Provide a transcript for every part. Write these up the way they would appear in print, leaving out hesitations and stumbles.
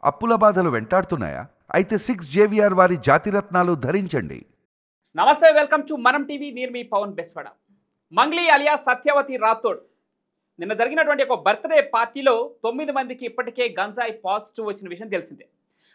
అప్పుల బాధలు వెంటాడుతున్నాయా? అయితే 6JVR వారి జాతిరత్నాలు ధరించండి. నమస్తే, వెల్కమ్ టు మనం టీవీ. నేను మీ పవన్ బెస్వాడ. మంగ్లీ అలియా సత్యవతి రాథోడ్ నిన్న జరిగినటువంటి ఒక బర్త్డే పార్టీలో 9 మందికి ఇప్పటికే గంజాయి పాజిటివ్ వచ్చిన విషయం తెలిసిందే.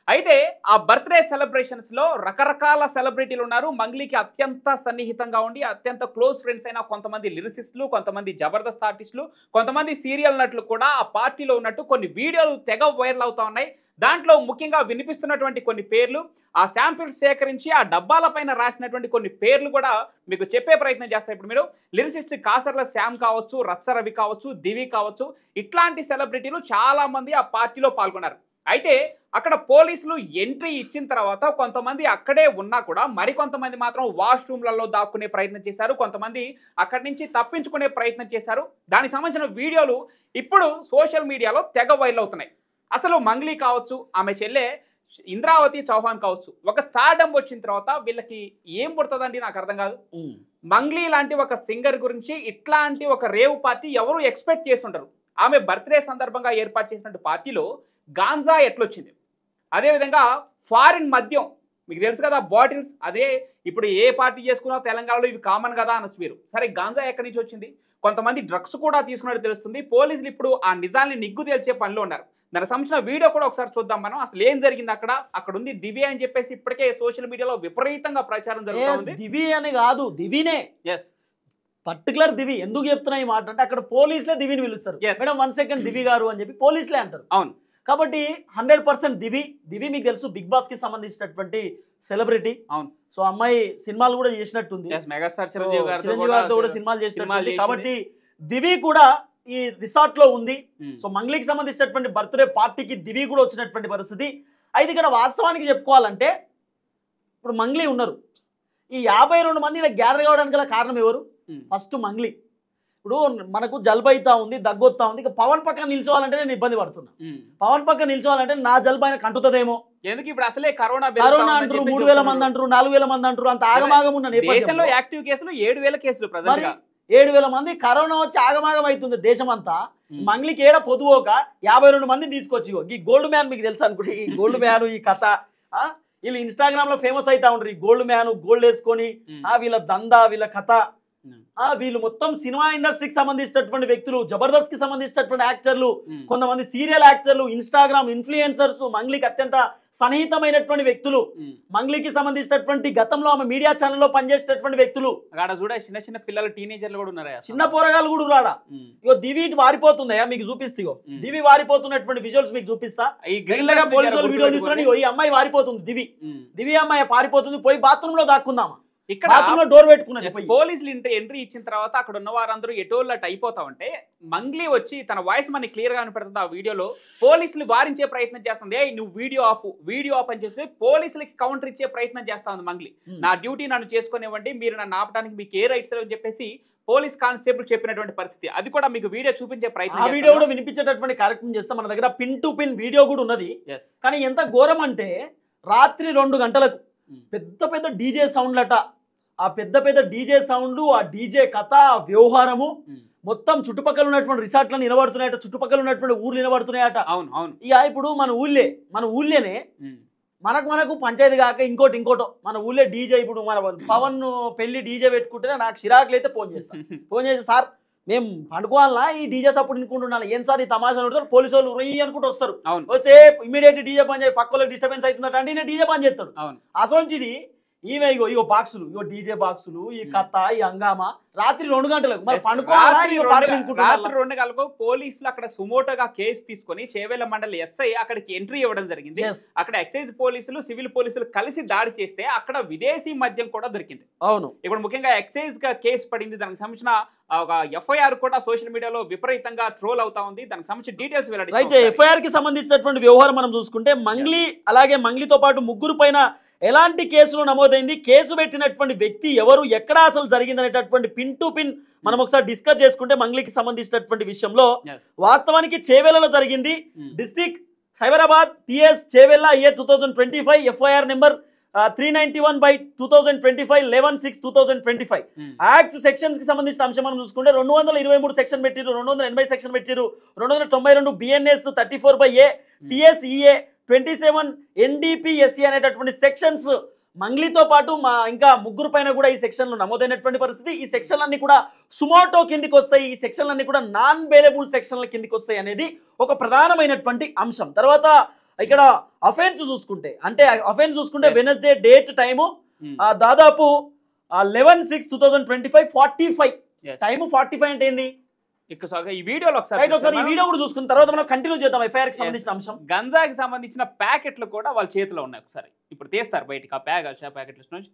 అయితే ఆ బర్త్డే సెలబ్రేషన్స్లో రకరకాల సెలబ్రిటీలు ఉన్నారు. మంగ్లీకి అత్యంత సన్నిహితంగా ఉండి అత్యంత క్లోజ్ ఫ్రెండ్స్ అయిన కొంతమంది లిరిసిస్టులు, కొంతమంది జబర్దస్త్ ఆర్టిస్టులు, కొంతమంది సీరియల్ నటులు కూడా ఆ పార్టీలో ఉన్నట్టు కొన్ని వీడియోలు తెగ వైరల్ అవుతా ఉన్నాయి. దాంట్లో ముఖ్యంగా వినిపిస్తున్నటువంటి కొన్ని పేర్లు, ఆ శాంపిల్స్ సేకరించి ఆ డబ్బాల పైన రాసినటువంటి కొన్ని పేర్లు కూడా మీకు చెప్పే ప్రయత్నం చేస్తారు. ఇప్పుడు మీరు లిరిసిస్ట్ కాసర్ల శ్యామ్ కావచ్చు, రచ్చ రవి కావచ్చు, దివి కావచ్చు, ఇట్లాంటి సెలబ్రిటీలు చాలా మంది ఆ పార్టీలో పాల్గొన్నారు. అయితే అక్కడ పోలీసులు ఎంట్రీ ఇచ్చిన తర్వాత కొంతమంది అక్కడే ఉన్నా కూడా మరికొంతమంది మాత్రం వాష్రూమ్లలో దాక్కునే ప్రయత్నం చేశారు. కొంతమంది అక్కడి నుంచి తప్పించుకునే ప్రయత్నం చేశారు. దానికి సంబంధించిన వీడియోలు ఇప్పుడు సోషల్ మీడియాలో తెగ వైరల్ అవుతున్నాయి. అసలు మంగ్లీ కావచ్చు, ఆమె చెల్లె ఇంద్రావతి చౌహాన్ కావచ్చు, ఒక స్టార్డమ్ వచ్చిన తర్వాత వీళ్ళకి ఏం పుడుతుందండి నాకు అర్థం కాదు. మంగ్లీ లాంటి ఒక సింగర్ గురించి ఇట్లాంటి ఒక రేవ్ పార్టీ ఎవరు ఎక్స్పెక్ట్ చేస్తుంటారు. ఆమె బర్త్డే సందర్భంగా ఏర్పాటు చేసినట్టు పార్టీలో గాంజా ఎట్లొచ్చింది, అదేవిధంగా ఫారిన్ మద్యం మీకు తెలుసు కదా, బాటిల్స్, అదే ఇప్పుడు ఏ పార్టీ చేసుకున్నా తెలంగాణలో ఇవి కామన్ కదా అనొచ్చు మీరు. సరే, గాంజా ఎక్కడి నుంచి వచ్చింది? కొంతమంది డ్రగ్స్ కూడా తీసుకున్నట్టు తెలుస్తుంది. పోలీసులు ఇప్పుడు ఆ నిజాన్ని నిగ్గు తేల్చే పనిలో ఉన్నారు. దానికి సంబంధించిన వీడియో కూడా ఒకసారి చూద్దాం మనం. అసలు ఏం జరిగింది అక్కడ ఉంది దివ్య అని చెప్పేసి ఇప్పటికే సోషల్ మీడియాలో విపరీతంగా ప్రచారం జరుగుతుంది. దివి అని కాదు, దివినే. ఎస్, పర్టికులర్ దివి. ఎందుకు చెప్తున్నా ఈ మాట అంటే అక్కడ పోలీసులే దివిని పిలుస్తారు. మేడం 1 సెకండ్ దివి గారు అని చెప్పి పోలీసులే అంటారు. అవును, కాబట్టి 100% దివి మీకు తెలుసు, బిగ్ బాస్ కి సంబంధించినటువంటి సెలబ్రిటీ. అవును. సో అమ్మాయి సినిమాలు కూడా చేసినట్టుంది, మెగాస్టార్ చిరంజీవి గారితో కూడా సినిమాలు చేసినట్టుంది. కాబట్టి దివి కూడా ఈ రిసార్ట్ లో ఉంది. సో మంగ్లీకి సంబంధించినటువంటి బర్త్డే పార్టీకి దివి కూడా వచ్చినటువంటి పరిస్థితి. అయితే ఇక్కడ వాస్తవానికి చెప్పుకోవాలంటే ఇప్పుడు మంగ్లీ ఉన్నారు. ఈ 52 మంది ఇలా గ్యాదర్ కావడానికి గల కారణం ఎవరు? ఫస్ట్ మంగ్లీ. ఇప్పుడు మనకు జలుబు అవుతా ఉంది, దగ్గొత్తా ఉంది. ఇక పవన్ పక్కన నిల్చోవాలంటే నేను ఇబ్బంది పడుతున్నా. పవన్ పక్కన నిల్చోవాలంటే నా జలుబు ఆయన కంటుతుందేమో. ఎందుకు ఇప్పుడు అసలే కరోనా అంటారు, 3000 మంది అంటారు, 4000 మంది అంటారు. అంత ఆగమాగం ఉన్న నేపథ్యంలో యాక్టివ్ కేసులు 7000 కేసులు. 7000 మంది కరోనా వచ్చి ఆగమాగం అవుతుంది దేశం అంతా. మంగ్లీకి ఏడ పొదువోక 52 మందిని తీసుకొచ్చి ఈ గోల్డ్ మ్యాన్ మీకు తెలుసు అనుకుంటే, ఈ గోల్డ్ మ్యాన్ ఈ కథ వీళ్ళు ఇన్స్టాగ్రామ్ లో ఫేమస్ అవుతా ఉంటారు. ఈ గోల్డ్ మ్యాన్, గోల్డ్ వేసుకొని వీళ్ళ దందా, వీళ్ళ కథ. వీళ్ళు మొత్తం సినిమా ఇండస్ట్రీకి సంబంధించినటువంటి వ్యక్తులు, జబర్దస్త్ కి సంబంధించినటువంటి యాక్టర్లు, కొంతమంది సీరియల్ యాక్టర్లు, ఇన్స్టాగ్రామ్ ఇన్ఫ్లుయెన్సర్స్, మంగ్లీకి అత్యంత సన్నిహితమైనటువంటి వ్యక్తులు, మంగ్లీకి సంబంధించినటువంటి గతంలో ఆమె మీడియా ఛానల్లో పనిచేసేటటువంటి వ్యక్తులు. చిన్న చిన్న పిల్లలు, టీనేజర్లు కూడా ఉన్నారా, చిన్న పోరగాళ్ళు కూడా రాడా. ఇగో దివి వారిపోతుందా మీకు చూపిస్తా. దివి వారిపోతున్నటువంటి విజువల్స్ మీకు చూపిస్తా. పోలీసులు వీడియో తీసుకుని ఈ అమ్మాయి వారిపోతుంది, దివి అమ్మాయి పారిపోతుంది. పోయి బాత్రూమ్ లో దాక్కుందామా, ఇక్కడ డోర్ పెట్టుకున్నది. పోలీసులు ఎంట్రీ ఇచ్చిన తర్వాత అక్కడ ఉన్న వారందరూ ఎటోళ్ళట్ అయిపోతా ఉంటే మంగ్లీ వచ్చి తన వాయిస్ మనకి క్లియర్ గా కనపడుతుంది. ఆ వీడియోలో పోలీసులు వారించే ప్రయత్నం చేస్తుంది. నువ్వు వీడియో ఆప్ అని చెప్పి పోలీసులకి కౌంటర్ ఇచ్చే ప్రయత్నం చేస్తా ఉంది మంగ్లీ. నా డ్యూటీ నన్ను చేసుకునేవ్వండి, మీరు నన్ను ఆపడానికి మీకు ఏ రైట్స్ అని చెప్పేసి పోలీస్ కానిస్టేబుల్ చెప్పినటువంటి పరిస్థితి. అది కూడా మీకు వీడియో చూపించే ప్రయత్నం, వీడియో కూడా వినిపించేటటువంటి కార్యక్రమం చేస్తాం. మన దగ్గర పిన్ టు పిన్ వీడియో కూడా ఉన్నది. కానీ ఎంత ఘోరం అంటే రాత్రి 2 గంటలకు పెద్ద డీజే సౌండ్లట. ఆ పెద్ద డీజే సౌండ్, ఆ డీజే కథ, వ్యవహారము మొత్తం చుట్టుపక్కల ఉన్నటువంటి రిసార్ట్లను నిలబడుతున్నాయట, చుట్టుపక్కల ఉన్నటువంటి ఊర్లు నిలబడుతున్నాయట. ఇక ఇప్పుడు మన ఊళ్ళేనే మనకు పంచాయతీ కాక ఇంకోటో మన ఊళ్ళే డీజే. ఇప్పుడు మన పవన్ పెళ్లి డీజే పెట్టుకుంటేనే నాకు చిరాకులు అయితే ఫోన్ చేసి సార్ మేము పండుకోవాలన్నా ఈ డీజే సప్పుడు నినుకుంటున్నాను, ఏం సార్ ఈ తమాషాలు ఉంటారు. పోలీసు వాళ్ళు రొయ్యి అనుకుంటూ వస్తారు. వస్తే ఇమీడియట్ డీజే పని చేసి పక్కలకు డిస్టర్బెన్స్ అవుతుందట అంటే నేను డీజే పని చేస్తాడు. అసోంచిది ఈమె ఇగో బాక్సులు, డీజే బాక్సులు, ఈ కథ, ఈ హంగామా రాత్రి 2 గంటలకు. మరి రాత్రి 2 గంటలకు పోలీసులు అక్కడ సుమోటోగా కేసు తీసుకొని చేవేళ్ల మండలి ఎస్ఐ అక్కడికి ఎంట్రీ ఇవ్వడం జరిగింది. అక్కడ ఎక్సైజ్ పోలీసులు, సివిల్ పోలీసులు కలిసి దాడి చేస్తే అక్కడ విదేశీ మద్యం కూడా దొరికింది. అవును, ఇప్పుడు ముఖ్యంగా ఎక్సైజ్ గా కేసు పడింది. దానికి సంబంధించిన ఒక ఎఫ్ఐఆర్ కూడా సోషల్ మీడియాలో విపరీతంగా ట్రోల్ అవుతా ఉంది. దానికి సంబంధించిన డీటెయిల్స్ వెల్లడి. ఎఫ్ఐఆర్ కి సంబంధించినటువంటి వ్యవహారం మనం చూసుకుంటే మంగ్లీ అలాగే మంగ్లీతో పాటు ముగ్గురు పైన ఎలాంటి కేసులు నమోదైంది, కేసు పెట్టినటువంటి వ్యక్తి ఎవరు, ఎక్కడ అసలు జరిగిందనేటటువంటి పిన్ టు పిన్ మనం ఒకసారి డిస్కస్ చేసుకుంటే మంగ్లీకి సంబంధించినటువంటి విషయంలో వాస్తవానికి చేవేళ్లలో జరిగింది. District Cyberabad PS Chevella year 2025 FIR number 391/2025 11/6/2025 act sections కి సంబంధించిన అంశం మనం చూసుకుంటే 223 సెక్షన్ పెట్టిరు, 280 సెక్షన్ పెట్టిరు, 292 బిఎన్ఎస్ 34/A TSEA 27 NDPSC అనేటటువంటి సెక్షన్స్ మంగ్లీతో పాటు మా ఇంకా ముగ్గురు పైన కూడా ఈ సెక్షన్లు నమోదైనటువంటి పరిస్థితి. ఈ సెక్షన్లన్నీ కూడా సుమోటో కిందికి వస్తాయి, ఈ సెక్షన్లన్నీ కూడా నాన్ బెయిలబుల్ సెక్షన్ల కిందికి వస్తాయి అనేది ఒక ప్రధానమైనటువంటి అంశం. తర్వాత ఇక్కడ అఫెన్స్ చూసుకుంటే వెనస్డే డేట్ టైము దాదాపు 11/6/2025 45 టైము 45 అంటే ఏంది ఈ వీడియోలో ఒకసారి ఈ వీడియో కూడా చూసుకున్న తర్వాత మనం కంటిన్యూ చేద్దాం ఎఫ్ఐఆర్ కి సంబంధించిన అంశం. గంజాకి సంబంధించిన ప్యాకెట్లు కూడా వాళ్ళ చేతిలో ఉన్నాయి, ఒకసారి ఇప్పుడు తీస్తారు బయటికి ఆ ప్యాకెట్ల నుంచి.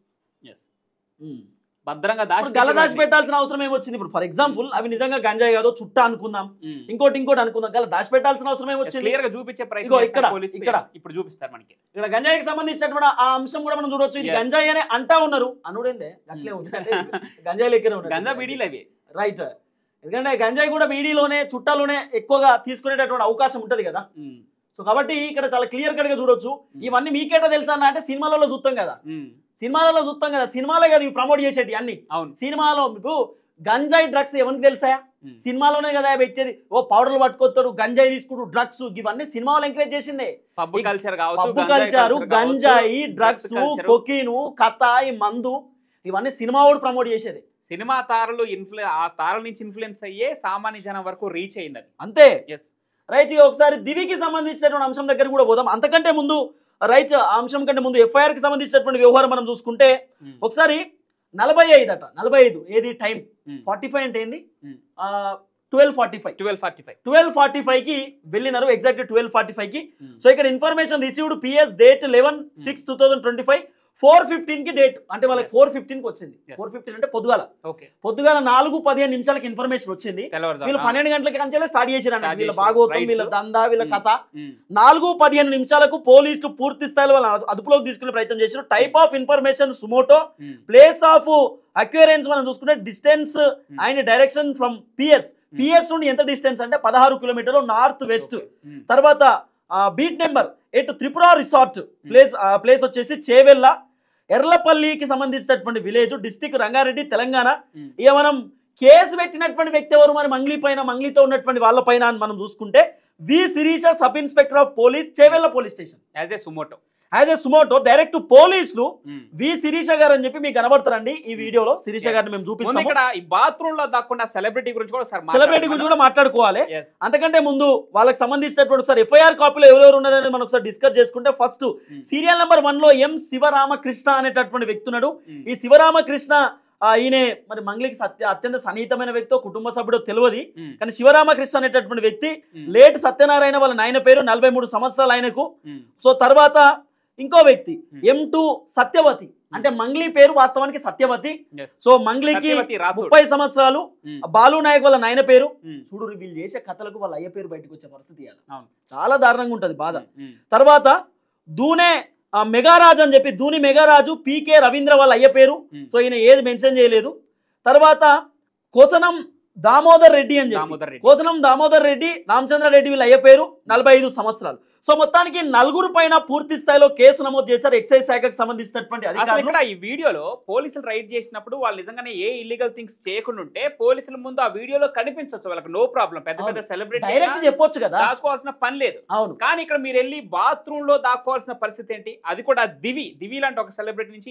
భద్రంగా దాచి పెట్టాల్సిన అవసరం ఏమొచ్చింది? ఇప్పుడు ఫర్ ఎగ్జాంపుల్ అవి నిజంగా గంజాయి కాదో చుట్టా అనుకుందాం, ఇంకోటి అనుకుందాం, గల దాచి పెట్టాల్సిన అవసరం ఏమొచ్చింది? క్లియర్ గా చూపించే ప్రయత్నం ఇక్కడ ఇప్పుడు చూపిస్తారు మనకి. ఇక్కడ గంజాయికి సంబంధించినటువంటి ఆ అంశం కూడా మనం చూడొచ్చు. ఇది గంజాయి అని అంటా ఉన్నారు, అనుడేందే అట్లే ఉంది, గంజాయి లెక్కనే ఉంది, గంజా బీడీలు అవి రైట్. ఎందుకంటే గంజాయి కూడా బీడీలోనే చుట్టాలోనే ఎక్కువగా తీసుకునేటటువంటి అవకాశం ఉంటది కదా. సో కాబట్టి ఇక్కడ చాలా క్లియర్ కట్ గా చూడొచ్చు. ఇవన్నీ మీకేటా తెలుసా అంటే సినిమాలలో చూస్తాం కదా, సినిమాలే కదా ఇవి ప్రమోట్ చేసేది అన్ని. సినిమాలో మీకు గంజాయి డ్రగ్స్ ఎవరికి తెలుసా? సినిమాలోనే కదా పెట్టేది. ఓ పౌడర్లు పట్టుకొస్తాడు, గంజాయి తీసుకుంటూ డ్రగ్స్, ఇవన్నీ సినిమాలో ఎంకరేజ్ చేసిందే. పబ్బు కల్చర్, గంజాయి, డ్రగ్స్, కొకీను, కథాయి, మందు, ఇవన్నీ సినిమా కూడా ప్రమోట్ చేసేది. సినిమా తారలు ఆ తారల నుంచి ఇన్ఫ్లుయెన్స్ అయ్యే సామాన్య జనం వరకు రీచ్ అయింది అంతే. రైట్, ఒకసారి దివికి సంబంధించినటువంటి అంశం దగ్గర కూడా పోదాం. అంతకంటే ముందు రైట్, ఆ అంశం కంటే ముందు ఎఫ్ఐఆర్ కి సంబంధించినటువంటి వ్యవహారం మనం చూసుకుంటే ఒకసారి 45 ఏది టైం 45 అంటే ఏంది 12:45 కి వెళ్ళినారు, ఎగ్జాక్ట్ 12:45 కి. సో ఇక్కడ ఇన్ఫర్మేషన్ రిసీవ్డ్ PS డేట్ 11/6/2025 4:15 కి డేట్, అంటే వాళ్ళకి 4:15 కి వచ్చింది. 4:15 అంటే పొద్దుగాల 4:15 ఇన్ఫర్మేషన్ వచ్చింది. వీళ్ళు 12 గంటలకి అంచెలే స్టార్ట్ చేశారు, వీళ్ళ భాగవతం, వీళ్ళ దందా, వీళ్ళ కథ. 4:15 పోలీసులు పూర్తి స్థాయిలో వాళ్ళ అదుపులోకి తీసుకునే ప్రయత్నం చేశారు. Type of information suo motu, place of occurrence మనం చూసుకుంటే distance and direction from PS నుండి ఎంత డిస్టెన్స్ అంటే 16 కిలోమీటర్లు నార్త్ వెస్ట్. తర్వాత beat number 8 Tripura resort place వచ్చేసి చేవెళ్ళ, ఎర్లపల్లికి సంబంధించినటువంటి విలేజ్, డిస్టిక్ రంగారెడ్డి, తెలంగాణ. ఇక మనం కేసు పెట్టినటువంటి వ్యక్తి ఎవరు మరి మంగ్లీతో ఉన్నటువంటి వాళ్ళ పైన మనం చూసుకుంటే V Sirisha, sub inspector of police, Chevella police station. As a suo motu direct పోలీసులు వి శిరీష గారు అని చెప్పి మీకు కనబడతారండి ఈ వీడియోలో. శిరీష గారిని మేము చూపిస్తాం. ఇక్కడ ఈ బాత్రూమ్ లో దాక్కున్న సెలబ్రిటీ గురించి కూడా మాట్లాడుకోవాలి. అంతకంటే ముందు వాళ్ళకి సంబంధించినటువంటి ఒకసారి ఎఫ్ఐఆర్ కాపీలో ఎవరెవరు ఉన్నారని మనం ఒకసారి డిస్కస్ చేసుకుంటే ఫస్ట్ సీరియల్ నెంబర్ 1 లో ఎం శివరామకృష్ణ అనేటటువంటి వ్యక్తి ఉన్నాడు. ఈ శివరామకృష్ణ ఈయన మరి మంగ్లీకి అత్యంత సన్నిహితమైన వ్యక్తో కుటుంబ సభ్యుడో తెలియదు, కానీ శివరామకృష్ణ అనేటటువంటి వ్యక్తి లేట్ సత్యనారాయణ వాళ్ళ నాయన పేరు, 43 సంవత్సరాలు ఆయనకు. సో తర్వాత ఇంకో వ్యక్తి M2 సత్యవతి, అంటే మంగ్లీ పేరు వాస్తవానికి సత్యవతి. సో మంగ్లీకి 30 సంవత్సరాలు. బాలు నాయక్ వాళ్ళ నాయన పేరు. చూడు వీళ్ళు చేసే కథలకు వాళ్ళ అయ్య పేరు బయటకు వచ్చే పరిస్థితి చాలా దారుణంగా ఉంటది బాధ. తర్వాత దూనే మెగారాజు అని చెప్పి దూని మెగారాజు, PK రవీంద్ర వాళ్ళ అయ్య పేరు. సో ఈయన ఏది మెన్షన్ చేయలేదు. తర్వాత కోసనం దామోదర్ రెడ్డి అని చెప్పి కోసనం దామోదర్ రెడ్డి, రామచంద్రారెడ్డి వీళ్ళ అయ్య పేరు, 45 సంవత్సరాలు. సో మొత్తానికి 4 పైన పూర్తి స్థాయిలో కేసు నమోదు చేశారు ఎక్సైజ్ శాఖకు సంబంధించినటువంటి అధికారులు. ఈ వీడియోలో పోలీసులు రైడ్ చేసినప్పుడు వాళ్ళు నిజంగానే ఏ ఇల్లీగల్ థింగ్స్ చేయకుండా ఉంటే పోలీసుల ముందు ఆ వీడియోలో కనిపించవచ్చు, వాళ్ళకి నో ప్రాబ్లం. పెద్ద సెలబ్రిటీ డైరెక్ట్ చెప్పొచ్చు కదా, దాచుకోవాల్సిన పని లేదు. అవును, కానీ ఇక్కడ మీరు వెళ్ళి బాత్రూమ్ లో దాక్కోవాల్సిన పరిస్థితి ఏంటి? అది కూడా దివి లాంటి ఒక సెలబ్రిటీ నుంచి.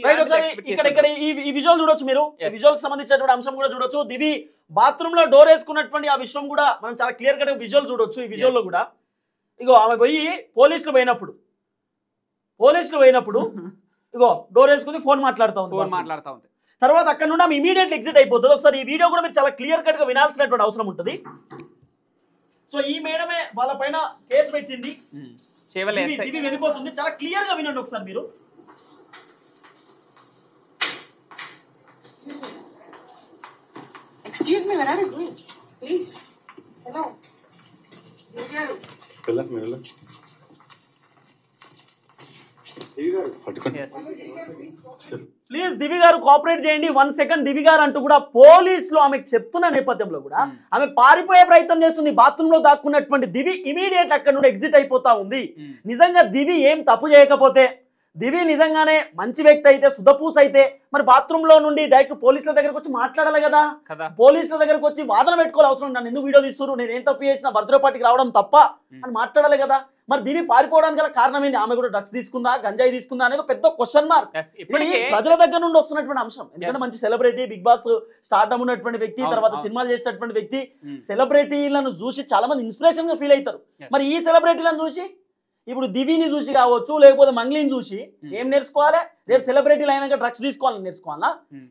ఇక్కడ ఈ విజువల్ చూడొచ్చు మీరు, విజువల్ సంబంధించినటువంటి అంశం కూడా చూడొచ్చు. దివి బాత్రూమ్ లో డోర్ వేసుకున్నటువంటి ఆ విషయం కూడా మనం చాలా క్లియర్ కట్ విజువల్ చూడొచ్చు. ఈ విజువల్ లో కూడా ఇగో ఆమె పోయి పోలీసులు పోయినప్పుడు ఇగో డోర్ వేసుకుని ఫోన్ మాట్లాడుతూ ఉంది. తర్వాత అక్కడ నుండి ఆమె ఇమీడియట్ ఎగ్జిట్ అయిపోతుంది. ఒకసారి ఈ వీడియో కూడా మీరు చాలా క్లియర్ కట్ గా వినాల్సినటువంటి అవసరం ఉంటుంది. సో ఈ మేడమే వాళ్ళ పైన కేసు పెట్టింది, ఇది వెళ్ళిపోతుంది. చాలా క్లియర్ గా వినండి ఒకసారి మీరు. Excuse me, where are you going? Please. Hello. Please Divi గారు కోఆపరేట్ చేయండి, 1 సెకండ్ దివి గారు అంటూ కూడా పోలీసులు ఆమెకు చెప్తున్న నేపథ్యంలో కూడా ఆమె పారిపోయే ప్రయత్నం చేస్తుంది. బాత్రూమ్ లో దాక్కున్నటువంటి దివి ఇమీడియట్ అక్కడ నుండి ఎగ్జిట్ అయిపోతా ఉంది. నిజంగా దివి ఏం తప్పు చేయకపోతే, దివి నిజంగానే మంచి వ్యక్తి అయితే సుధపూస్ అయితే మరి బాత్రూమ్ లో నుండి డైరెక్ట్ పోలీసుల దగ్గరకు వచ్చి మాట్లాడాలి కదా. పోలీసుల దగ్గరకు వచ్చి వాదన పెట్టుకోవాలి అవసరం. నన్ను ఎందుకు వీడియో తీస్తున్నారు, నేను ఏం తప్పు చేసిన, బర్త్డే పార్టీకి రావడం తప్ప అని మాట్లాడాలి కదా. మరి దివి పారిపోవడానికి గల కారణం ఏంది? ఆమె కూడా డ్రగ్స్ తీసుకుందా, గంజాయి తీసుకుందా అనేది పెద్ద క్వశ్చన్ మార్క్. ప్రజల దగ్గర నుండి వస్తున్నటువంటి అంశం. ఎందుకంటే మంచి సెలబ్రిటీ, బిగ్ బాస్ స్టార్టమ్ ఉన్నటువంటి వ్యక్తి, తర్వాత సినిమాలు చేసేటటువంటి వ్యక్తి, సెలబ్రిటీలను చూసి చాలా మంది ఇన్స్పిరేషన్ గా ఫీల్ అవుతారు. మరి ఈ సెలబ్రిటీలను చూసి ఇప్పుడు దివిని చూసి కావచ్చు, లేకపోతే మంగ్లీని చూసి ఏం నేర్చుకోవాలి? రేపు సెలబ్రిటీలు అయినాక డ్రగ్స్ తీసుకోవాలని నేర్చుకోవాలా?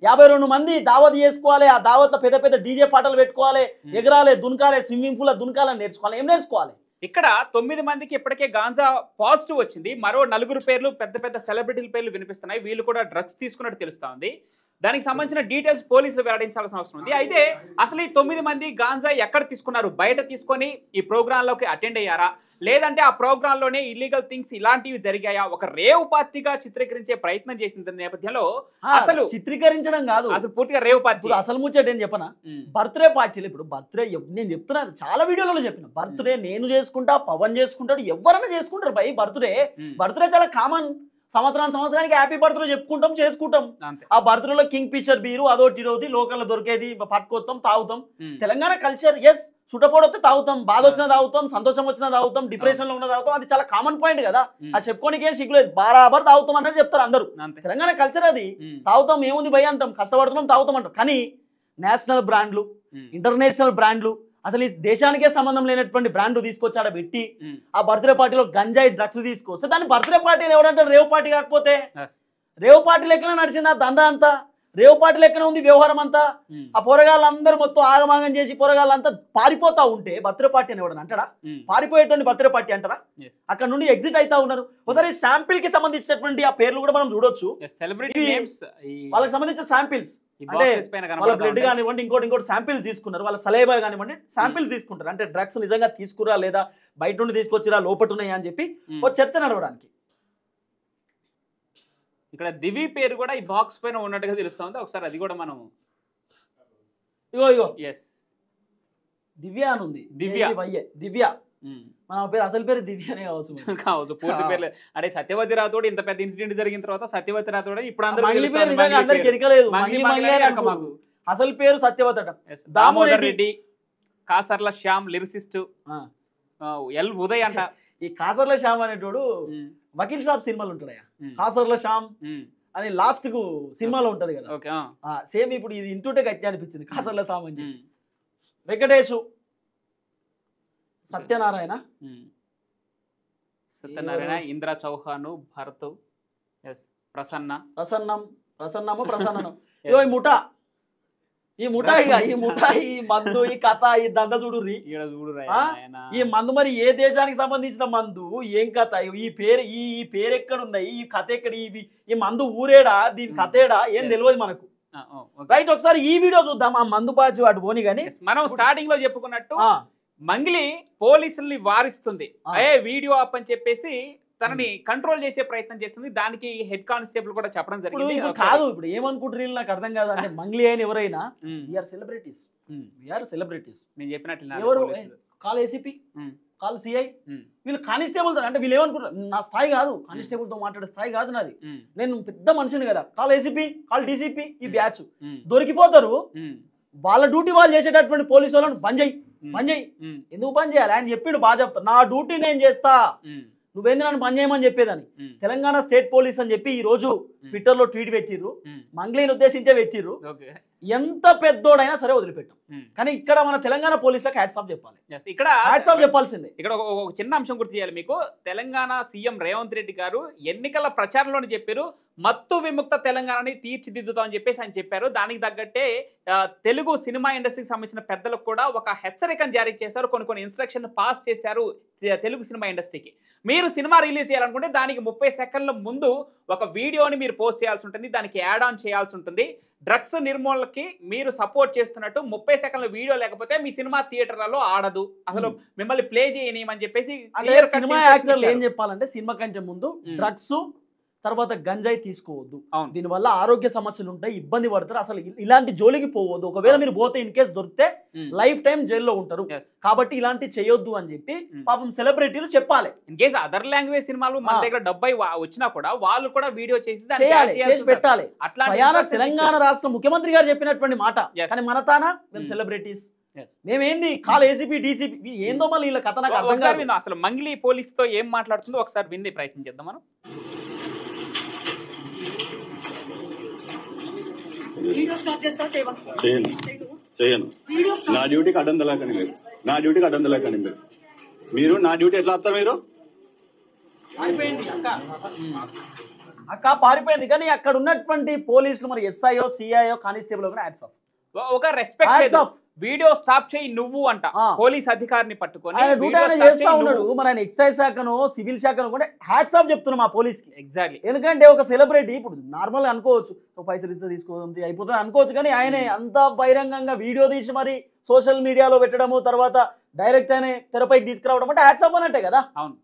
52 మంది దావత్ చేసుకోవాలి, ఆ దావత్లో పెద్ద పెద్ద డీజే పాటలు పెట్టుకోవాలి, ఎగరాలి, దునకాలి, స్విమ్మింగ్ పూల్ దునకాలని నేర్చుకోవాలి. ఏం నేర్చుకోవాలి? ఇక్కడ 9 మందికి ఇప్పటికే గాంజా పాజిటివ్ వచ్చింది. మరో 4 పేర్లు పెద్ద పెద్ద సెలబ్రిటీల పేర్లు వినిపిస్తున్నాయి. వీళ్ళు కూడా డ్రగ్స్ తీసుకున్నట్టు తెలుస్తా ఉంది. దానికి సంబంధించిన డీటెయిల్స్ పోలీసులు వెల్లడించాల్సిన అవసరం ఉంది. అయితే అసలు ఈ 9 మంది గాంజా ఎక్కడ తీసుకున్నారు? బయట తీసుకొని ఈ ప్రోగ్రాంలోకి అటెండ్ అయ్యారా, లేదంటే ఆ ప్రోగ్రాంలోనే ఇల్లీగల్ థింగ్స్ ఇలాంటివి జరిగాయా? ఒక రేవ్ పార్టీగా చిత్రీకరించే ప్రయత్నం చేసిన నేపథ్యంలో అసలు చిత్రీకరించడం కాదు, అసలు పూర్తిగా రేవ్ పార్టీ. అసలు ముచ్చట ఏం చెప్పనా? బర్త్డే పార్టీలు ఇప్పుడు బర్త్డే నేను చెప్తున్నా, చాలా వీడియోలలో చెప్పిన బర్త్డే నేను చేసుకుంటా, పవన్ చేసుకుంటాడు, ఎవరైనా చేసుకుంటారు బై. బర్త్డే చాలా కామన్. సంవత్సరానికి హ్యాపీ బర్త్డే చెప్పుకుంటాం, చేసుకుంటాం. ఆ బర్త్డేలో కింగ్ ఫిషర్ బీరు అదోటి ఇదోటి లోకల్లో దొరికేది పట్టుకొస్తాం, తాగుతాం. తెలంగాణ కల్చర్. ఎస్, చుట్టపోడొస్తే తాగుతాం, బాధ వచ్చినా తాగుతాం, సంతోషం వచ్చినా తాగుతాం, డిప్రెషన్ లో ఉన్న తాగుతాం. అది చాలా కామన్ పాయింట్ కదా. అది చెప్పుకోనికే సిగ్గులేదు. బరాబర్ తాగుతాం అంటే చెప్తారు అందరూ. తెలంగాణ కల్చర్ అది. తాగుతాం, ఏముంది భయ అంటాం, కష్టపడుతున్నాం, తాగుతాం అంటాం. కానీ నేషనల్ బ్రాండ్లు, ఇంటర్నేషనల్ బ్రాండ్లు, అసలు ఈ దేశానికే సంబంధం లేనటువంటి బ్రాండ్ తీసుకొచ్చాడ పెట్టి ఆ బర్త్డే పార్టీలో గంజాయి డ్రగ్స్ తీసుకొస్తే దాన్ని బర్త్డే పార్టీ ఎవడంటారు? రేవ్ పార్టీ కాకపోతే రేవ్ పార్టీ లెక్కన నడిచింది ఆ దందా అంతా. రేవ్ పార్టీ లెక్కన ఉంది వ్యవహారం అంతా. ఆ పొరగాళ్ళందరూ మొత్తం ఆగమాగం చేసి పొరగాళ్ళంతా పారిపోతా ఉంటే బర్త్డే పార్టీ అని ఎవడని అంటారా? పారిపోయేటువంటి బర్త్డే పార్టీ అంటారా? అక్కడ నుండి ఎగ్జిట్ అవుతా ఉన్నారు. ఒకసారి శాంపిల్ కి సంబంధించినటువంటి ఆ పేర్లు కూడా మనం చూడొచ్చు. వాళ్ళకి సంబంధించిన శాంపిల్స్ అంటే వాళ్ళ బ్లడ్ కానివ్వండి, ఇంకోటి శాంపిల్స్ తీసుకున్నారు. వాళ్ళ సలైవా కానివ్వండి, శాంపిల్స్ తీసుకుంటారు. అంటే డ్రగ్స్ నిజంగా తీసుకురా లేదా బయట నుండి తీసుకొచ్చిరా లోపట ఉన్నాయా అని చెప్పి ఒక చర్చ నడవడానికి. ఇక్కడ దివి పేరు కూడా ఈ బాక్స్ పైన ఉన్నట్టుగా తెలుస్తుంది. ఒకసారి అది కూడా మనం ఇగో ఎస్ దివ్య అని ఉంది. దివ్య మన పేరు అసలు పేరు దివ్య అనే కావచ్చు. పూర్తి పేర్లు అంటే సత్యవతి రాథోడ్ ఇంత పెద్ద ఇన్సిడెంట్ జరిగిన తర్వాత సత్యవతి రాథోడ్ ఇప్పుడు అందరికి ఎరకలేదు. అసలు పేరు సత్యవతి అట. దామోదర్ రెడ్డి, కాసర్ల శ్యామ్ లిరిసిస్ట్, ఎల్ ఉదయ్ అంట. ఈ కాసర్ల శ్యామ్ అనేటోడు వకీల్ సాబ్ సినిమాలు ఉంటాడయా. కాసర్ల శ్యామ్ అని లాస్ట్ కు సినిమాలో ఉంటది కదా, సేమ్ ఇప్పుడు ఇది ఇంటుంటే గట్టి అనిపించింది. కాసర్ల శ్యామ్ అని వెంకటేషు, సత్యనారాయణ, ఇంద్ర చౌహాన్, భరత్, ప్రసన్నము ఇగో ఈ ముఠా ఈ మందు, ఈ కథ, ఈ దండ చూడుర్రి. ఈ మందు మరి ఏ దేశానికి సంబంధించిన మందు, ఏం కథ, ఈ పేరు ఎక్కడున్నాయి, ఈ కథ ఎక్కడ, ఈ మందు ఊరేడా, దీని కథేడా ఏం తెలియదు మనకు. రైట్, ఒకసారి ఈ వీడియో చూద్దాం. ఆ మందు బాజు అటు పోని గానీ మనం స్టార్టింగ్ లో చెప్పుకున్నట్టు మంగ్లీ పోలీసుల్ని వారిస్తుంది. వీడియో ఆప్ అని చెప్పేసి తనని కంట్రోల్ చేసే ప్రయత్నం చేస్తుంది. దానికి హెడ్ కానిస్టేబుల్ కూడా చెప్పడం జరిగింది. కాదు ఇప్పుడు ఏమనుకుంటారు నాకు అర్థం కాదు. అంటే మంగ్లీ అయిన ఎవరైనా సెలబ్రిటీస్, నేను చెప్పినట్లు ఎవరు కాల్ ఏసీపీ, కాల్ సిఐ, వీళ్ళు కానిస్టేబుల్ తో. అంటే వీళ్ళు ఏమనుకుంటారు, నా స్థాయి కాదు, కానిస్టేబుల్ తో మాట్లాడే స్థాయి కాదు నాది, నేను పెద్ద మనిషిని కదా, కాల్ ఏసీపీ, కాల్ డీసీపీ. ఈ బ్యాచ్ దొరికిపోతారు. వాళ్ళ డ్యూటీ వాళ్ళు చేసేటటువంటి పోలీసు వాళ్ళని బంద్ చేయి. ఎందుకు బంద్ చేయాలి? ఆయన చెప్పిండు, బాగా చెప్తా, నా డ్యూటీ నేను చేస్తా, నువ్వేంది నన్ను బంద్ చేయమని చెప్పేదని. తెలంగాణ స్టేట్ పోలీస్ అని చెప్పి ఈ రోజు ట్విట్టర్ లో ట్వీట్ పెట్టిర్రు. మంగ్లీని ఉద్దేశించే పెట్టిర్రు. ఎంత పెద్దోడైనా సరే వదిలిపెట్టాం. కానీ ఇక్కడ మన తెలంగాణ పోలీసులకు హ్యాట్స్ ఆఫ్ చెప్పాలి. ఇక్కడ హ్యాట్స్ ఆఫ్ చెప్పాల్సిందే. ఇక్కడ ఒక చిన్న అంశం గుర్తు చేయాలి మీకు. తెలంగాణ సీఎం రేవంత్ రెడ్డి గారు ఎన్నికల ప్రచారంలోనే చెప్పారు, మత్తు విముక్త తెలంగాణని తీర్చిదిద్దుతామని చెప్పేసి ఆయన చెప్పారు. దానికి తగ్గట్టే తెలుగు సినిమా ఇండస్ట్రీకి సంబంధించిన పెద్దలకు కూడా ఒక హెచ్చరికను జారీ చేశారు. కొన్ని ఇన్స్ట్రక్షన్ పాస్ చేశారు తెలుగు సినిమా ఇండస్ట్రీకి. మీరు సినిమా రిలీజ్ చేయాలనుకుంటే దానికి 30 సెకండ్ల ముందు ఒక వీడియోని మీరు పోస్ట్ చేయాల్సి ఉంటుంది, దానికి యాడ్ ఆన్ చేయాల్సి ఉంటుంది. డ్రగ్స్ నిర్మూలనకి మీరు సపోర్ట్ చేస్తున్నట్టు 30 సెకండ్ల వీడియో లేకపోతే మీ సినిమా థియేటర్లలో ఆడదు, అసలు మిమ్మల్ని ప్లే చేయని అని చెప్పేసి సినిమా యాక్టర్లు ఏం చెప్పాలంటే సినిమా కంటే ముందు డ్రగ్స్ తర్వాత గంజాయి తీసుకోవద్దు, అవును. దీనివల్ల ఆరోగ్య సమస్యలు ఉంటాయి, ఇబ్బంది పడతారు, అసలు ఇలాంటి జోలికి పోవద్దు, ఒకవేళ మీరు పోతే ఇన్ కేసు దొరికితే లైఫ్ టైం జైల్లో ఉంటారు, కాబట్టి ఇలాంటి చేయొద్దు అని చెప్పి పాపం సెలబ్రిటీలు చెప్పాలి. ఇన్ కేసు అదర్ లాంగ్వేజ్ సినిమాలు మన దగ్గర డబ్బై వచ్చినా కూడా వాళ్ళు కూడా వీడియో చేసి చేసి పెట్టాలి. అట్లా తెలంగాణ రాష్ట్ర ముఖ్యమంత్రి గారు చెప్పినటువంటి మాట. కానీ మన తానా మేము సెలబ్రిటీస్ మేమేంది కాల్ ఏసీపీ డీసీపీ ఏందో మళ్ళీ వీళ్ళ కథ నాకు అర్థం కాదు. అసలు మంగ్లీ పోలీస్ తో ఏం మాట్లాడుతుందో ఒకసారి విందే ప్రయత్నం చేద్దాం మనం. చేయను నా డ్యూటీకి అడ్డం తెలకండి మీరు, నా డ్యూటీకి అడ్డం తెలకండి మీరు నా డ్యూటీ ఎట్లా వస్తారు మీరు? అక్క పారిపోయింది, కానీ అక్కడ ఉన్నటువంటి పోలీసులు మరి SIO CIO constable hats off. ఒక రెస్పెక్ట్ వీడియో స్టాప్ చేయి నువ్వు అంట పోలీస్ అధికారిని పట్టుకొని చేస్తా ఉన్నాడు. మరి ఆయన ఎక్సైజ్ శాఖను సివిల్ శాఖను కూడా హ్యాట్స్ ఆఫ్ చెప్తున్నాం ఆ పోలీస్ కి. ఎగ్జాక్ట్లీ. ఎందుకంటే ఒక సెలబ్రిటీ ఇప్పుడు నార్మల్ గా అనుకోవచ్చు, పైసలు ఇస్తే తీసుకోవద్దు అయిపోతుంది అనుకోవచ్చు, కానీ ఆయన అంత బహిరంగంగా వీడియో తీసి మరి సోషల్ మీడియాలో పెట్టడము, తర్వాత డైరెక్ట్ ఆయన తెరపైకి తీసుకురావడం అంటే హ్యాట్స్ ఆఫ్ అన్నట్టే కదా. అవును.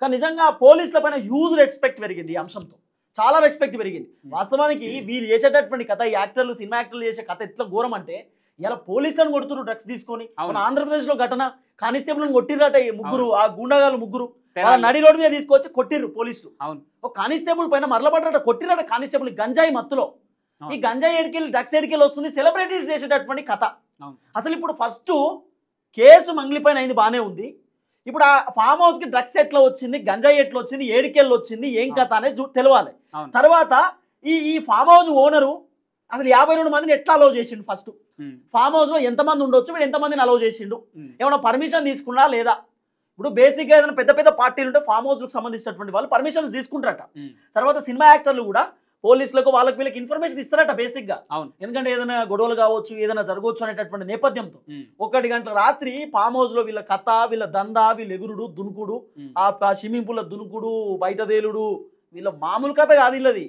కానీ నిజంగా పోలీసుల పైన హ్యూజ్ రెస్పెక్ట్ పెరిగింది ఈ అంశంతో, చాలా రెస్పెక్ట్ పెరిగింది. వాస్తవానికి వీళ్ళు చేసేటటువంటి కథ, ఈ యాక్టర్లు సినిమా యాక్టర్లు చేసే కథ ఎట్లా ఘోరం అంటే ఇలా పోలీసులను కొడుతున్నారు డ్రగ్స్ తీసుకొని. మన ఆంధ్రప్రదేశ్ లో ఘటన, కానిస్టేబుల్ కొట్టిర్రట ముగ్గురు, ఆ గుండాగాలు ముగ్గురు వాళ్ళ నడి రోడ్డు మీద తీసుకొచ్చి కొట్టిర్రు పోలీసులు. ఒక కానిస్టేబుల్ పైన మరలబడ్డట, కొట్టిరట కానిస్టేబుల్ గంజాయి మత్తులో. ఈ గంజాయి ఎడికెళ్ళి డ్రగ్స్ ఎడికెళ్ళి వస్తుంది, సెలబ్రిటీస్ చేసేటటువంటి కథ. అసలు ఇప్పుడు ఫస్ట్ కేసు మంగ్లీ పైన అయింది బానే ఉంది, ఇప్పుడు ఆ ఫామ్ హౌస్ కి డ్రగ్స్ ఎట్లా వచ్చింది, గంజాయి ఎట్లా వచ్చింది, ఏడికెళ్ళి వచ్చింది, ఏం కథ అనేది తెలవాలి. తర్వాత ఈ ఫామ్ హౌస్ ఓనరు అసలు 52 మందిని ఎట్లా అలౌ చేసిండు, ఫస్ట్ ఫామ్ హౌస్ లో ఎంతమంది ఉండొచ్చు, వీడు ఎంతమందిని అలౌ చేసిండు, ఏమైనా పర్మిషన్ తీసుకున్నా లేదా. ఇప్పుడు బేసిక్ గా ఏదైనా పెద్ద పెద్ద పార్టీలు ఉంటే ఫామ్ హౌస్ లకు సంబంధించినటువంటి వాళ్ళు పర్మిషన్స్ తీసుకుంటారట. తర్వాత సినిమా యాక్టర్లు కూడా పోలీసులకు వాళ్ళకి వీళ్ళకి ఇన్ఫర్మేషన్ ఇస్తారట బేసిక్ గా. ఎందుకంటే ఏదైనా గొడవలు కావచ్చు, ఏదైనా జరగవచ్చు అనేటటువంటి నేపథ్యంతో 1 గంట రాత్రి ఫామ్ హౌస్ లో వీళ్ళ కథ, వీళ్ళ దందా, వీళ్ళు ఎగురుడు దునుకుడు, ఆ స్విమ్మింగ్ పూల్ దునుకుడు, బయట తేలుడు, వీళ్ళ మామూలు కథ కాదు వీళ్ళది.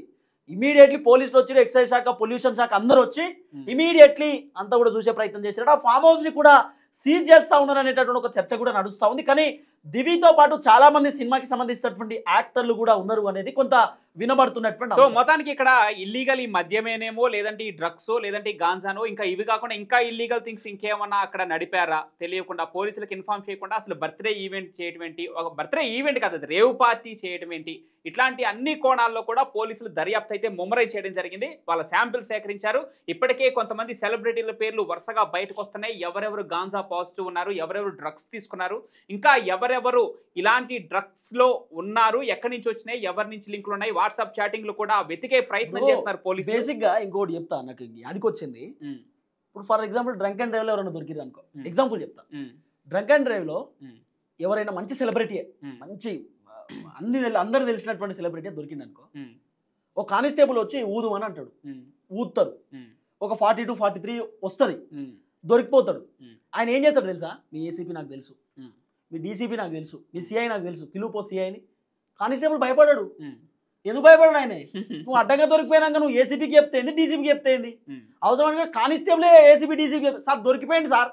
ఇమీడియట్లీ పోలీసులు వచ్చి, ఎక్సైజ్ శాఖ, పొల్యూషన్ శాఖ అందరూ వచ్చి ఇమీడియట్లీ అంతా కూడా చూసే ప్రయత్నం చేశారు. ఆ ఫామ్ హౌస్ ని కూడా సీజ్ చేస్తా ఉన్నారు అనేటటువంటి ఒక చర్చ కూడా నడుస్తూ ఉంది. కానీ దివితో పాటు చాలా మంది సినిమాకి సంబంధించినటువంటి యాక్టర్లు కూడా ఉన్నారు అనేది కొంత వినబడుతున్నటువంటి. సో మొత్తానికి ఇక్కడ ఇల్లీగల్ ఈ మద్యమేనేమో, లేదంటే ఈ డ్రగ్స్, లేదంటే ఈ గాంజానో, ఇంకా ఇవి కాకుండా ఇంకా ఇల్లీగల్ థింగ్స్ ఇంకేమన్నా అక్కడ నడిపారా తెలియకుండా, పోలీసులకు ఇన్ఫార్మ్ చేయకుండా అసలు బర్త్డే ఈవెంట్ చేయడం ఏంటి, ఒక బర్త్డే ఈవెంట్ కాదు అది రేవ్ పార్టీ చేయడం ఏంటి, ఇట్లాంటి అన్ని కోణాల్లో కూడా పోలీసులు దర్యాప్తు అయితే ముమ్మరై చేయడం జరిగింది. వాళ్ళ శాంపిల్ సేకరించారు. ఇప్పటికే కొంతమంది సెలబ్రిటీల పేర్లు వరుసగా బయటకు వస్తున్నాయి. ఎవరెవరు గాంజా పాజిటివ్ ఉన్నారు, ఎవరెవరు డ్రగ్స్ తీసుకున్నారు, ఇంకా ఎవరెవరు ఇలాంటి డ్రగ్స్ లో ఉన్నారు, ఎక్కడి నుంచి వచ్చినాయి, ఎవరి నుంచి లింకులు ఉన్నాయి, వాట్సాప్ చాటింగ్ లో కూడా వెతికే ప్రయత్నం చేస్తున్నారు పోలీసులు. బేసిక్ గా ఇంకోటి చెప్తా, నాకు అదికి వచ్చింది. ఇప్పుడు for example drunk and drive లో ఎవరైనా దొరికిరు అనుకో, ఎగ్జాంపుల్ చెప్తా. డ్రంక్ అండ్ డ్రైవ్ లో ఎవరైనా మంచి సెలబ్రిటీ, మంచి అందరు తెలిసినటువంటి సెలబ్రిటీ దొరికింది అనుకో, ఒక కానిస్టేబుల్ వచ్చి ఊదుమని అంటాడు, ఊదుతారు, ఒక 42, 43 వస్తుంది, దొరికిపోతాడు. ఆయన ఏం చేస్తాడు తెలుసా, మీ ఏసీపీ నాకు తెలుసు, మీ డీసీపీ నాకు తెలుసు, మీ సిఐ నాకు తెలుసు, పిలుపో సిఐని. కానిస్టేబుల్ భయపడాడు. ఎందుకు భయపడాడు ఆయన? నువ్వు అడ్డంగా దొరికిపోయినాక నువ్వు ఏసీపీకి చెప్తేంది, డీసీపీకి చెప్తేంది, అవసరం కానిస్టేబులే ఏసీపీ డీసీపీ సార్ దొరికిపోయింది సార్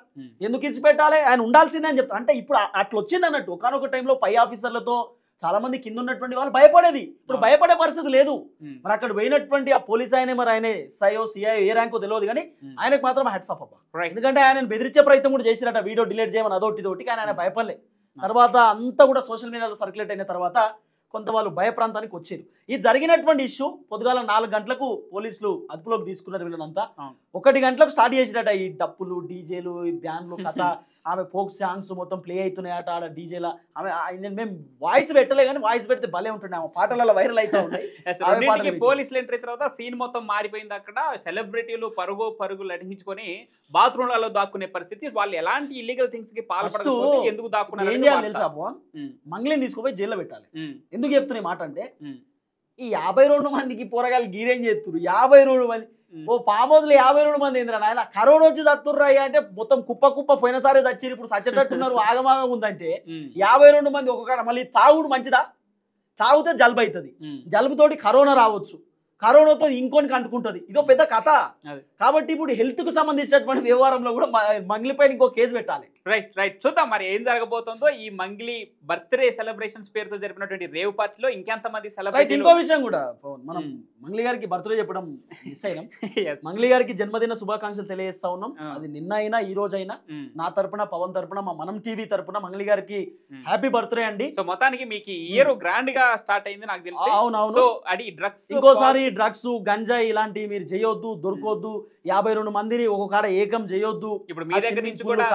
ఎందుకు ఇచ్చిపెట్టాలి, ఆయన ఉండాల్సిందే అని చెప్తారు. అంటే ఇప్పుడు అట్లా వచ్చింది అన్నట్టు. ఒకనొక టైంలో పై ఆఫీసర్లతో చాలా మంది కింద ఉన్నటువంటి వాళ్ళు భయపడేది, ఇప్పుడు భయపడే పరిస్థితి లేదు. మరి అక్కడ పోయినటువంటి ఆ పోలీస్ ఆయన, మరి ఆయన ఎస్ఐఓ సిఐ ఏ ర్యాంకో తెలియదు, కానీ ఆయనకు మాత్రం హ్యాట్స్ ఆఫ్ అబ్బా. ఎందుకంటే ఆయన బెదిరించే ప్రయత్నం కూడా చేసిరట, వీడియో డిలీట్ చేయమని అదొకటి ఇదొకటి, కానీ ఆయన భయపడలే. తర్వాత అంతా కూడా సోషల్ మీడియాలో సర్క్యులేట్ అయిన తర్వాత కొంత వాళ్ళు భయప్రాంతానికి వచ్చారు. ఈ జరిగినటువంటి ఇష్యూ పొద్దుగాల 4 గంటలకు పోలీసులు అదుపులోకి తీసుకున్నారు వీళ్ళనంతా. 1 గంటలకు స్టార్ట్ చేసిరట ఈ డప్పులు, డీజేలు, ఈ బ్యాండ్లు కథ. ఆమె ఫోక్ సాంగ్స్ మొత్తం ప్లే అవుతున్నాయట ఆడ డీజేల. ఆమె మేము వాయిస్ పెట్టలే, కానీ వాయిస్ పెడితే భలే ఉంటుంది, ఆమె పాటలలో వైరల్ అవుతా ఉన్నాయి. పోలీసులు ఎంట్రీ తర్వాత సీన్ మొత్తం మారిపోయింది. అక్కడ సెలబ్రిటీలు పరుగు లడించుకొని బాత్రూమ్లలో దాక్కునే పరిస్థితి. వాళ్ళు ఎలాంటి ఇల్లీగల్ థింగ్స్ కి పాల్పడకపోతే ఎందుకు దాక్కున్నారు ఏం చేయాలి తెలుసా, మంగ్లీని తీసుకుపోయి జైల్లో పెట్టాలి. ఎందుకు చెప్తున్నా మాట అంటే, ఈ 52 మందికి పోరగాళ్ళు గీడేం చేస్తున్నారు. 52 మంది ఓ ఫామ్ హౌస్ లో 52 మంది ఏంద్రా నాయన, కరోనా వచ్చి చత్తుర్రాయ్యా అంటే మొత్తం కుప్ప పోయినసారి చచ్చిరు, ఇప్పుడు చచ్చేటట్టున్నారు, ఆగమాగం ఉందంటే 52 మంది ఒక్కొక్క. మళ్ళీ తాగుడు మంచిదా, తాగితే జలుబు అవుతుంది, జలుబుతోటి కరోనా రావచ్చు, కరోనాతో ఇంకోనికి అంటుకుంటది, ఇదో పెద్ద కథ. అదే. కాబట్టి ఇప్పుడు హెల్త్ కు సంబంధించినటువంటి వ్యవహారంలో కూడా మంగ్లీ పైన ఇంకో కేసు పెట్టాలి. రైట్ చూద్దాం మరి ఏం జరగబోతుందో. ఈ మంగ్లీ బర్త్డే సెలబ్రేషన్స్ పేరుతో జరిపినటువంటి రేవ్ పార్టీలో ఇంకెంతమంది రైట్, సెలబ్రేట్ ఇంకో విషయం కూడా మనం మంగ్లీ గారికి బర్త్డే చెప్పడం మిస్ అయినాం. మంగ్లీ గారికి జన్మదిన శుభాకాంక్షలు తెలియజేస్తా ఉన్నాం. అది నిన్న అయినా ఈ రోజు అయినా నా తరపున, పవన్ తరపున, మా మనం టీవీ తరపున మంగ్లీ గారికి హ్యాపీ బర్త్డే అండి. సో మొత్తానికి మీకు ఈ ఇయర్ గ్రాండ్ గా స్టార్ట్ అయింది నాకు తెలిసి. అవునవును. సో అది డ్రగ్స్, ఇంకోసారి డ్రగ్స్, గంజాయి ఇలాంటివి మీరు చేయొద్దు, దొరకొద్దు. 52 మందిని ఒక కాడ ఏకం చేయొద్దు. ఇప్పుడు మీ దగ్గర నుంచి కూడా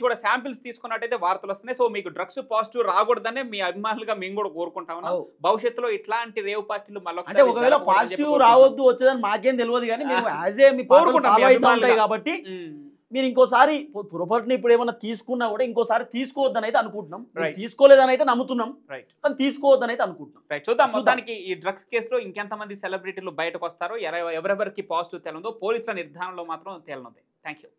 కూడా శాంపిల్స్ తీసుకున్నట్టయితే వార్తలు వస్తున్నాయి. సో మీకు డ్రగ్స్ పాజిటివ్ రాకూడదనే మీ అభిమానులుగా మేము కూడా కోరుకుంటా ఉన్నాం. భవిష్యత్తులో ఇట్లాంటి రేవ్ పార్టీలు మళ్ళీ అంటే ఒకవేళ పాజిటివ్ రావద్దు వచ్చేదని మాకేం తెలియదు, కానీ మేము యాజ్ ఏ మీ కోరుకుంటాం కాబట్టి మీరు ఇంకోసారి పొరపాటున ఇప్పుడు ఏమైనా తీసుకున్నా కూడా ఇంకోసారి తీసుకోవద్దని అయితే అనుకుంటున్నాం. తీసుకోలేదని అయితే నమ్ముతున్నాం, కానీ తీసుకోవద్దని అయితే అనుకుంటున్నాం. చూద్దాం. మొత్తానికి ఈ డ్రగ్స్ కేసులో ఇంకెంతమంది సెలబ్రిటీలు బయటకు వస్తారో, ఎవరెవరికి పాజిటివ్ తేలందో పోలీసుల నిర్ధారణలో మాత్రం తేలనుంది. Thank you.